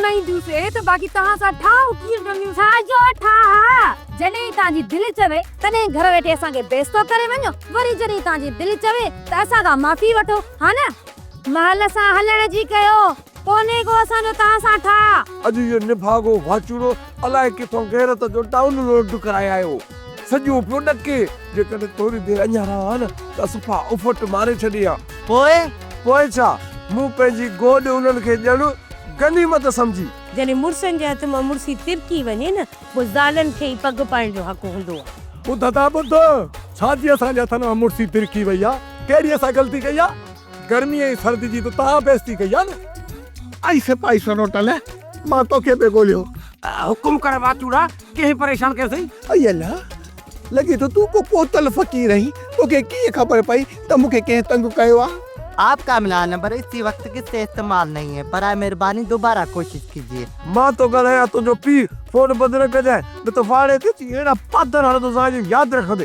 नहीं दूसे तो बाकी तहां सा ठाउ की रंगियो सा जो ठा जने ताजी दिल चवे तने घर वेठे असा के बेस्तो करे वणो वरी जने ताजी दिल चवे त असा का माफी वठो हा ना महल सा हलण जी कयो कोने को असा जो तहां सा ठा अज ये निभागो वाचुड़ो अलाए किथों गैरत जो डाउनलोड कराया आयो सजो पियो नके जेकॾहिं थोरी देरि अञा रहा न त सफ़ा उफट मारे छॾिया पोइ छा मूं पंहिंजी गोॾ उन्हनि खे ॼण गनीमत सम्झी जने मुर्सन जे हथ मां मुर्सी तिरकी वञे न वो ज़ालन खे ई पग पाइण जो हक़ हूंदो आहे ॿुध था ॿुध छाजी असांजे हथ मां मुर्सी तिरकी वई आहे कहिड़ी असां ग़लती कई आहे गर्मी ऐं सर्दी जी त तव्हां बेइज़ती कई आहे न आई सिपाही सनोटल मां तोखे बि ॻोल्हियो हुकुम कर वाचूड़ा के परेशान कैसे अई अल्लाह लॻे तो तूं को पोतल फ़क़ीर आहीं तोखे कीअं ख़बर पई त मूंखे कंहिं तंग कयो आहे आपका मिलान नंबर इसी वक्त किससे इस्तेमाल नहीं है, बराए मेहरबानी दोबारा कोशिश कीजिए। मां तो ॻाल्हायां तुंहिंजो पीउ फोन बंदि न कजांइ न त फाड़े ते अची अहिड़ा पादर हणंदो यादि रखंदे।